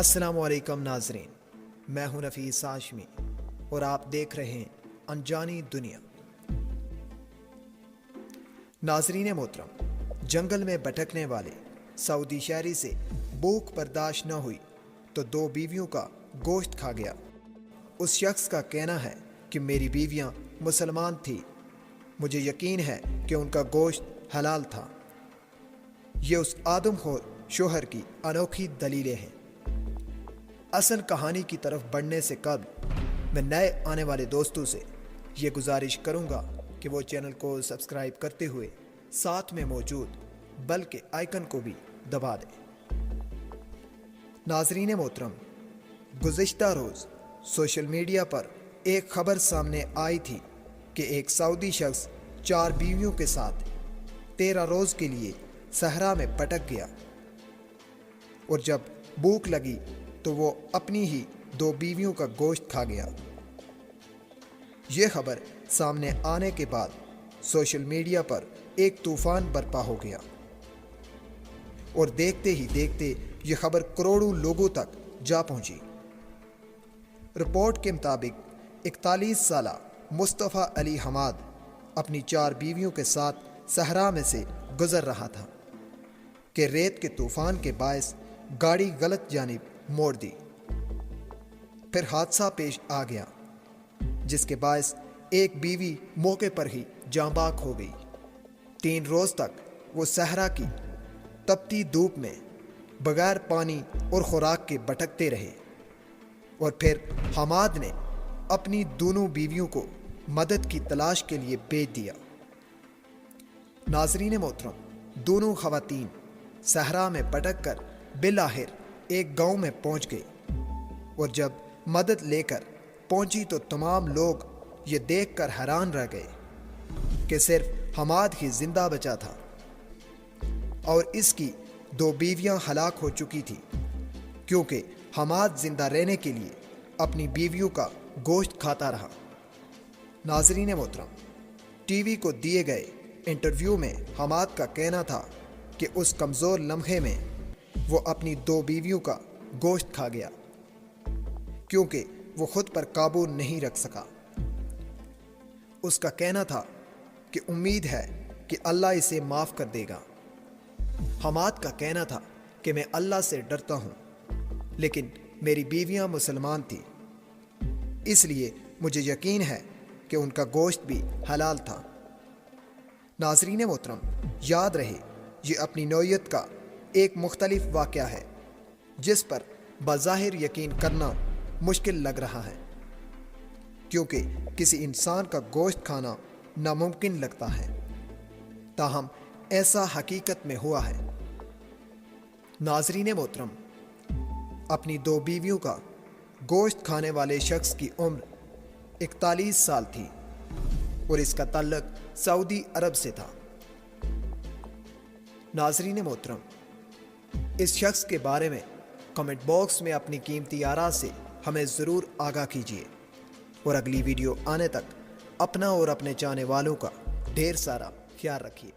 السلام علیکم ناظرین، میں ہوں نفیس ہاشمی اور آپ دیکھ رہے ہیں انجانی دنیا۔ ناظرین محترم، جنگل میں بھٹکنے والے سعودی شہری سے بھوک برداشت نہ ہوئی تو 2 بیویوں کا گوشت کھا گیا۔ اس شخص کا کہنا ہے کہ میری بیویاں مسلمان تھیں، مجھے یقین ہے کہ ان کا گوشت حلال تھا۔ یہ اس آدم خور شوہر کی انوکھی دلیلیں ہیں۔ اصل کہانی کی طرف بڑھنے سے قبل میں نئے آنے والے دوستوں سے یہ گزارش کروں گا کہ وہ چینل کو سبسکرائب کرتے ہوئے ساتھ میں موجود بلکہ آئیکن کو بھی دبا دیں۔ ناظرین محترم، گزشتہ روز سوشل میڈیا پر ایک خبر سامنے آئی تھی کہ ایک سعودی شخص 4 بیویوں کے ساتھ 13 روز کے لیے صحرا میں بھٹک گیا، اور جب بھوک لگی تو وہ اپنی ہی 2 بیویوں کا گوشت کھا گیا۔ یہ خبر سامنے آنے کے بعد سوشل میڈیا پر ایک طوفان برپا ہو گیا، اور دیکھتے ہی دیکھتے یہ خبر کروڑوں لوگوں تک جا پہنچی۔ رپورٹ کے مطابق 41 سالہ مصطفیٰ علی حماد اپنی 4 بیویوں کے ساتھ صحرا میں سے گزر رہا تھا کہ ریت کے طوفان کے باعث گاڑی غلط جانب موڑ دی۔ پھر حادثہ پیش آ گیا، جس کے باعث ایک بیوی موقع پر ہی جاں بحق ہو گئی۔ 3 روز تک وہ صحرا کی تپتی دھوپ میں بغیر پانی اور خوراک کے بھٹکتے رہے، اور پھر حماد نے اپنی دونوں بیویوں کو مدد کی تلاش کے لیے بھیج دیا۔ ناظرین محترم، دونوں خواتین صحرا میں بھٹک کر بالآخر ایک گاؤں میں پہنچ گئی، اور جب مدد لے کر پہنچی تو تمام لوگ یہ دیکھ کر حیران رہ گئے کہ صرف حماد ہی زندہ بچا تھا، اور اس کی 2 بیویاں ہلاک ہو چکی تھی، کیونکہ حماد زندہ رہنے کے لیے اپنی بیویوں کا گوشت کھاتا رہا۔ ناظرین محترم، ٹی وی کو دیے گئے انٹرویو میں حماد کا کہنا تھا کہ اس کمزور لمحے میں وہ اپنی 2 بیویوں کا گوشت کھا گیا، کیونکہ وہ خود پر قابو نہیں رکھ سکا۔ اس کا کہنا تھا کہ امید ہے کہ اللہ اسے معاف کر دے گا۔ حماد کا کہنا تھا کہ میں اللہ سے ڈرتا ہوں، لیکن میری بیویاں مسلمان تھیں، اس لیے مجھے یقین ہے کہ ان کا گوشت بھی حلال تھا۔ ناظرین محترم، یاد رہے یہ اپنی نوعیت کا ایک مختلف واقعہ ہے، جس پر بظاہر یقین کرنا مشکل لگ رہا ہے، کیونکہ کسی انسان کا گوشت کھانا ناممکن لگتا ہے، تاہم ایسا حقیقت میں ہوا ہے۔ ناظرین محترم، اپنی 2 بیویوں کا گوشت کھانے والے شخص کی عمر 41 سال تھی، اور اس کا تعلق سعودی عرب سے تھا۔ ناظرین محترم، اس شخص کے بارے میں کمنٹ باکس میں اپنی قیمتی آراء سے ہمیں ضرور آگاہ کیجیے، اور اگلی ویڈیو آنے تک اپنا اور اپنے چاہنے والوں کا ڈھیر سارا خیال رکھیے۔